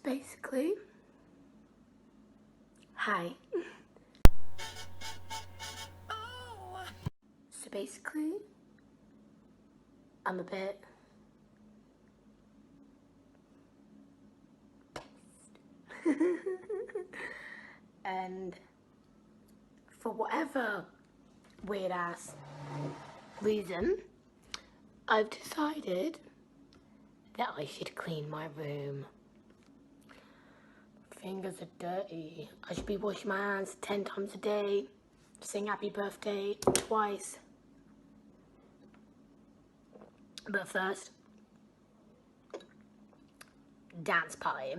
basically, hi. So basically, I'm a bit pissed. And for whatever weird ass reason, I've decided that I should clean my room. Fingers are dirty. I should be washing my hands 10 times a day. Sing happy birthday twice. But first, dance party.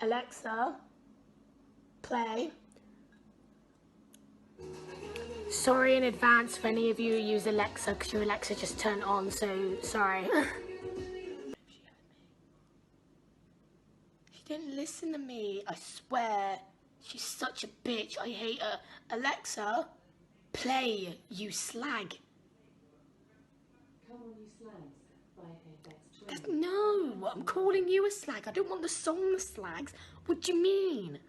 Alexa, play. Sorry in advance for any of you who use Alexa, because your Alexa just turned on, so sorry. She didn't listen to me, I swear. She's such a bitch, I hate her. Alexa, play, you slag. Come on, you slags, by FX Twin. No, I'm calling you a slag. I don't want the song The Slags. What do you mean?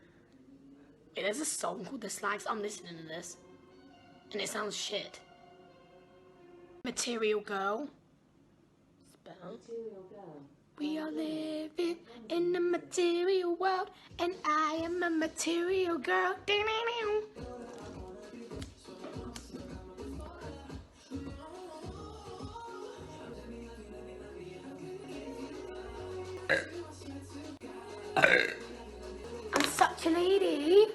Wait, there's a song called The Slags. I'm listening to this. And it sounds shit. Material Girl. Spell. Material girl. We are living in a material world, and I am a material girl. I'm such a lady.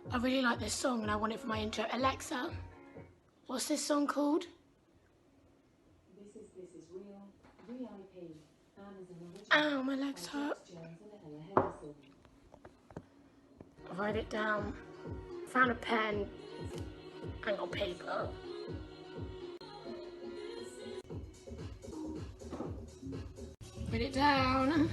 I really like this song and I want it for my intro. Alexa, what's this song called? This is real, VIP, Amazon original. Alexa. By Jax Jones and Ella Henderson. Write it down. Found a pen and got paper. Write it down.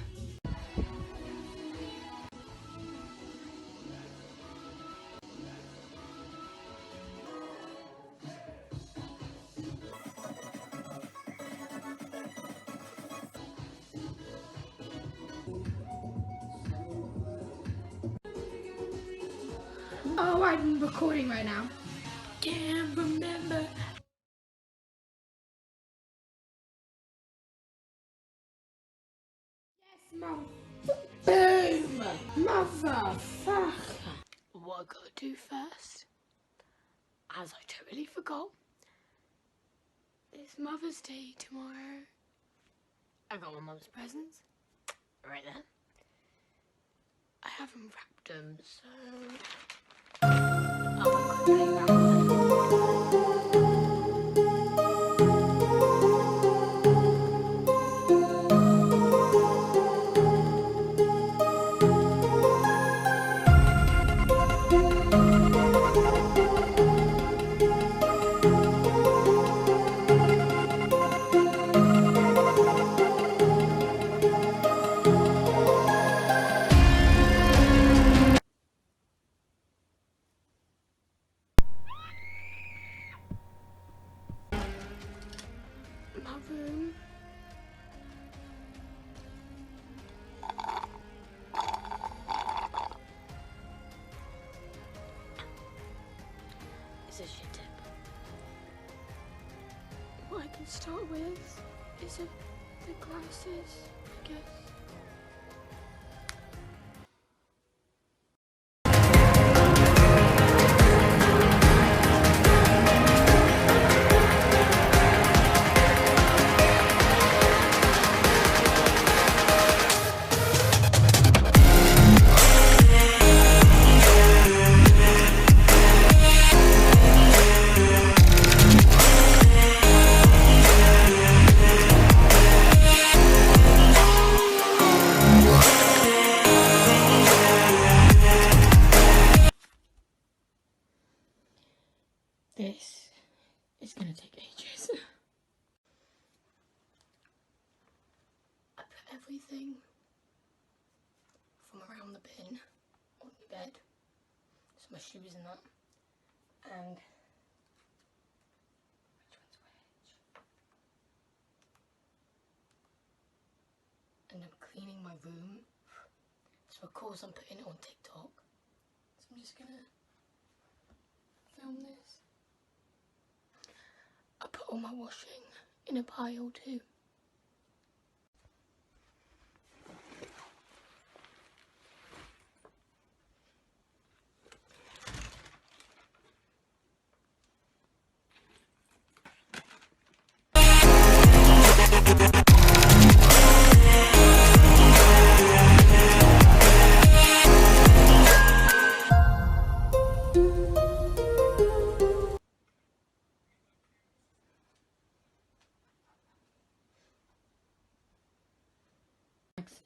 Oh, I'm recording right now. Can't remember. Yes, Mom. Boom! Motherfucker. What I gotta do first, as I totally forgot, it's Mother's Day tomorrow. I got my mum's presents right there. I haven't wrapped them, so I'm gonna play around with them. My room. It's a shit tip. What I can start with is the glasses, I guess. This is gonna take ages. I put everything from around the bin on your bed. So my shoes and that. And which one's which? And I'm cleaning my room. So of course I'm putting it on TikTok. So I'm just gonna film this. I put all my washing in a pile too.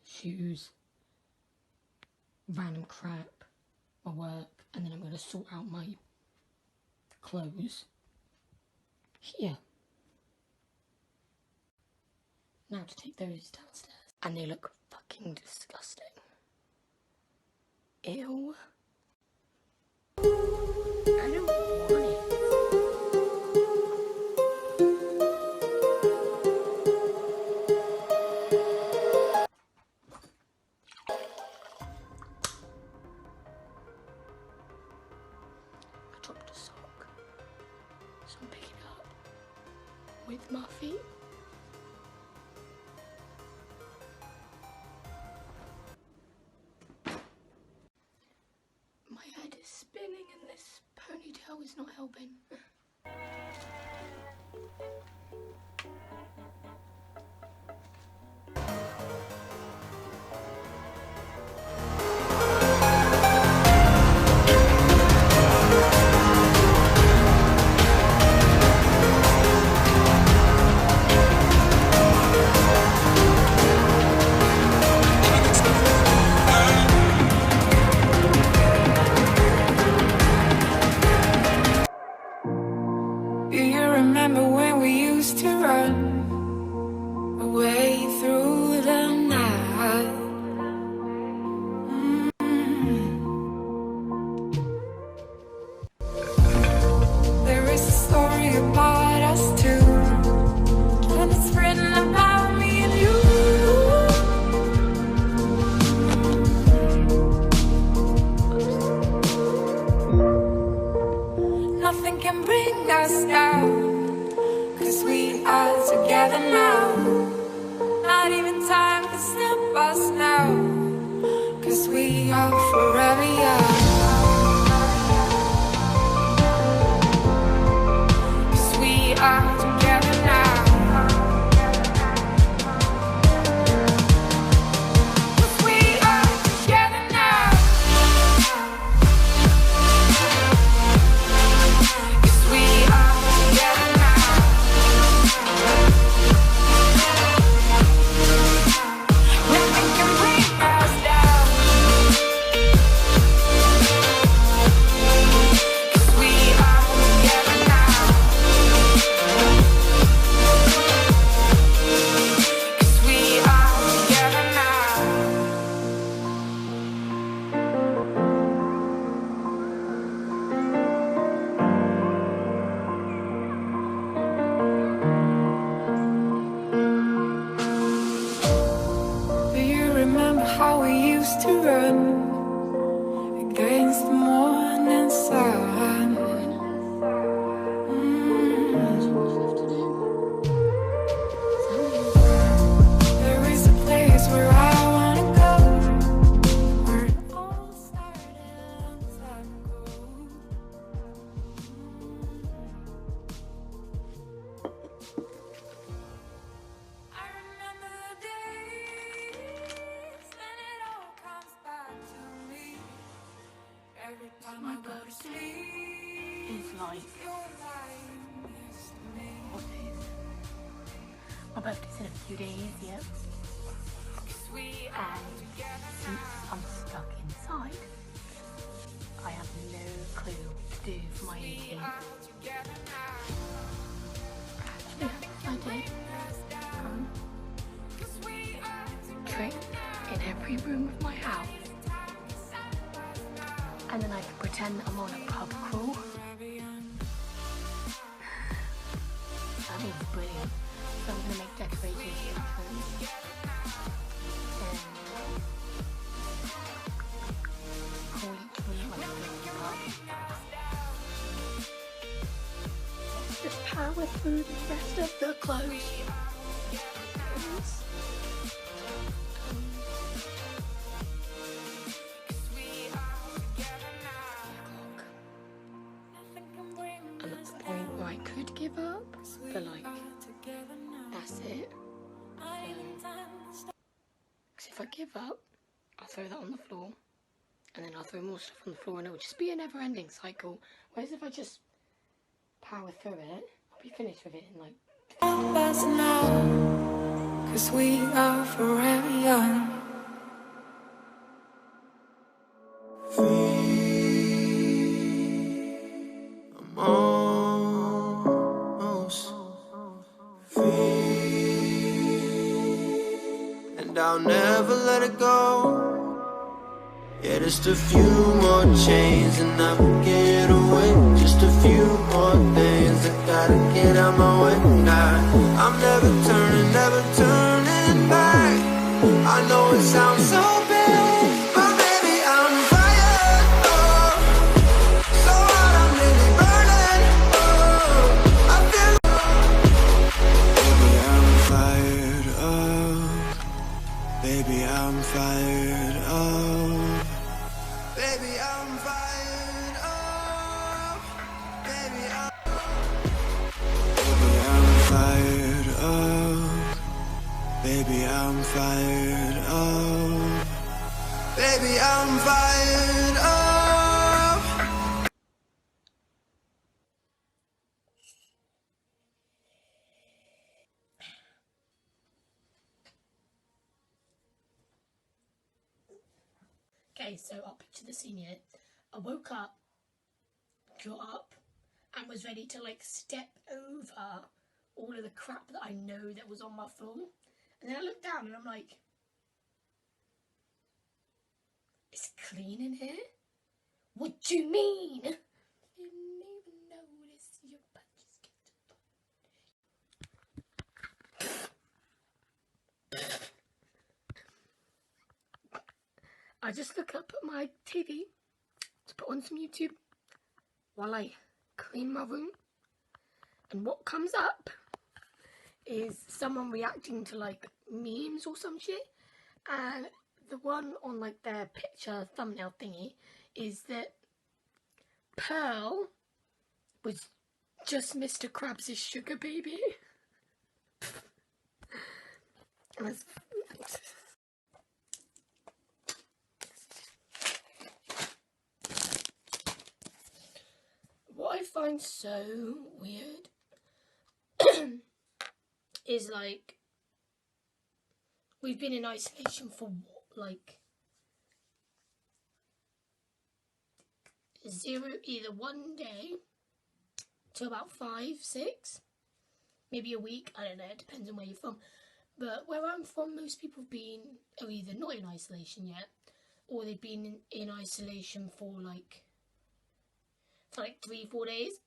Shoes, random crap, my work, and then I'm going to sort out my clothes here. Now to take those downstairs. And they look fucking disgusting. Ew. I don't want it. Dropped a sock, so I'm picking it up with my feet. My head is spinning and this ponytail is not helping. Do you remember when we used to run away through the night? There is a story about us two, and it's written about me and you. Nothing can bring us down, 'cause we are together now. Not even time can stop us now, 'cause we are forever young. 'Cause we are together now. 'Cause we are together now. 'Cause we are together now. Nothing can bring us down. 'Cause we are together now. 'Cause we are together now. Do you remember how we used to run against the morning sun? There is a place where I wanna go, where it all started a long time ago. I remember the days when it all comes back to me. Every time I go to sleep, It's like, you're lying next to me. what days? My birthday's in a few days, yep. 'Cause we are And together since now. I'm stuck inside, I have no clue what to do for my 18th. Are together now. Actually, I did Cause we are trick in every room of my house, and and then I can pretend that I'm on a pub crawl. I think it's brilliant. So I'm gonna make decorations in home. And call each room like a little pub. Let's just power through the rest of the clothes. I'm at the point where I could give up, but like, that's it. Because if I give up, I'll throw that on the floor, and then I'll throw more stuff on the floor, and it'll just be a never-ending cycle. Whereas if I just power through it, I'll be finished with it in like... Help us now, 'cause we are forever young. And I'll never let it go. Yeah, just a few more chains and I will get away. Just a few more things I gotta get out my way. I'm never turning back. I know it sounds so bad, but baby, I'm fired up. So hot, I'm really burning up. I feel baby, I'm fired up. Baby, I'm fired up. Baby, I'm fired up. Baby, I'm fired up. Baby, I'm fired up. Baby, I'm fired up. Okay, so I'll picture the scene here. I woke up, got up, and was ready to like step over all of the crap that I know that was on my floor. And then I looked down and I'm like, it's clean in here? What do you mean? Didn't even notice your punches get I just look up at my TV to put on some YouTube while I clean my room, and what comes up is someone reacting to like memes or some shit, and the one on like their picture thumbnail thingy is that Pearl was just Mr. Krabs' sugar baby. What I find so weird is like we've been in isolation for what, like either 1 day to about 5, 6, maybe a week, I don't know, it depends on where you're from. But where I'm from, most people have been are either not in isolation yet, or they've been in isolation for like 3, 4 days,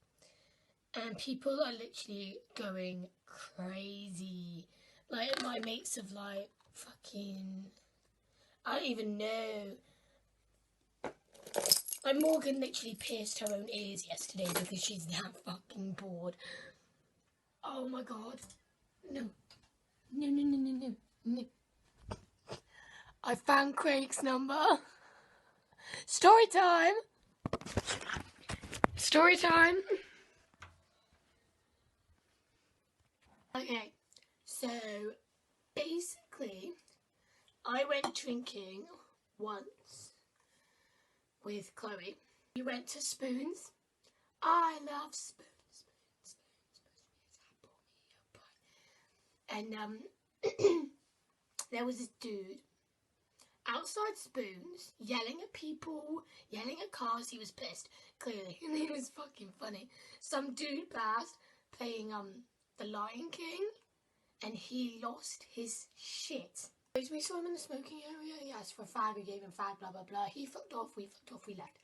and people are literally going crazy. Like my mates have like fucking, I don't even know. Like Morgan literally pierced her own ears yesterday because she's that fucking bored. Oh my god. No. No. I found Craig's number. Story time. Story time. Okay, so basically I went drinking once with Chloe. We went to Spoons. I love Spoons. And there was this dude outside Spoons yelling at people, yelling at cars. He was pissed, clearly, and it was fucking funny. Some dude passed playing The Lion King, and he lost his shit. We saw him in the smoking area. He asked for a fag. We gave him a fag. Blah blah blah. He fucked off. We fucked off. We left.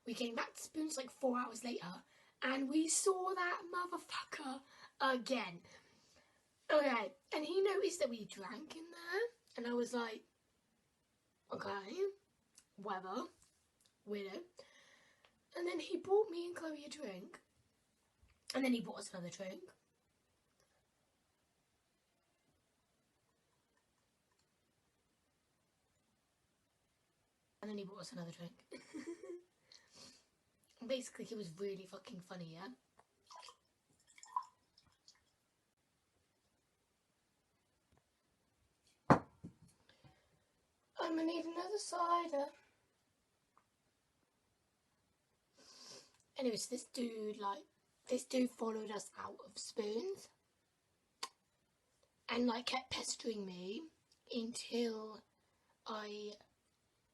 We came back to Spoons like 4 hours later, and we saw that motherfucker again. Okay, and he noticed that we drank in there, and I was like, okay, whatever, weirdo. And then he bought me and Chloe a drink, and then he bought us another drink. And then he bought us another drink. Basically, he was really fucking funny, yeah? I'm gonna need another cider. Anyways, this dude followed us out of Spoons. And, like, kept pestering me until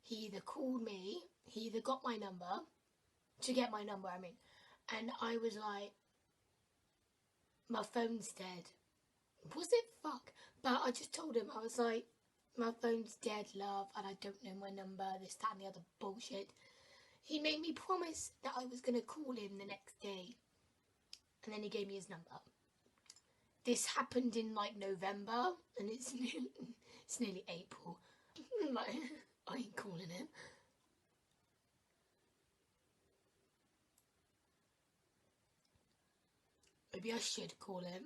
he either called me, he either got my number, to get my number, I mean, and I was like, my phone's dead. Was it? Fuck. But I just told him, I was like, my phone's dead, love, and I don't know my number, this, that, and the other bullshit. He made me promise that I was going to call him the next day, and then he gave me his number. This happened in, like, November, and it's nearly April. Like, I ain't calling him. Maybe I should call him.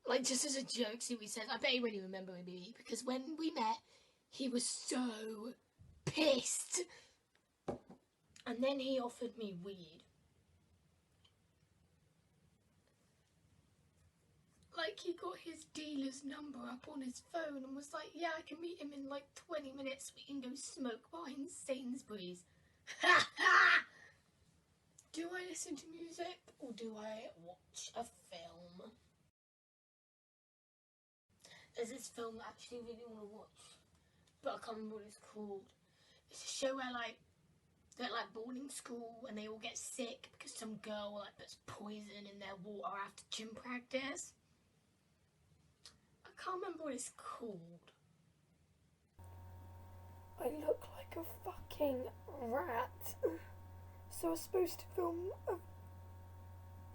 Like, just as a joke, see what he says. I bet he won't even remember me, because when we met, he was so pissed. And then he offered me weed. Like, he got his dealer's number up on his phone and was like, yeah, I can meet him in like 20 minutes. We can go smoke behind Sainsbury's. Ha ha! Do I listen to music or do I watch a film? There's this film that I actually really want to watch, but I can't remember what it's called. It's a show where, like, they're at, like, boarding school and they all get sick because some girl, like, puts poison in their water after gym practice. I can't remember what it's called. I look like a fucking rat. So I was supposed to film a... I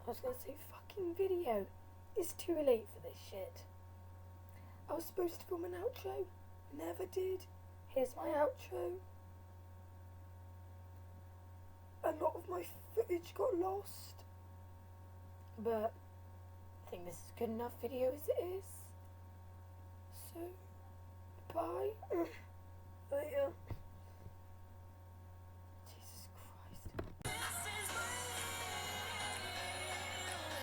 was gonna say fucking video. It's too late for this shit. I was supposed to film an outro. Never did. Here's my outro. A lot of my footage got lost. But I think this is a good enough video as it is. So, bye. Later.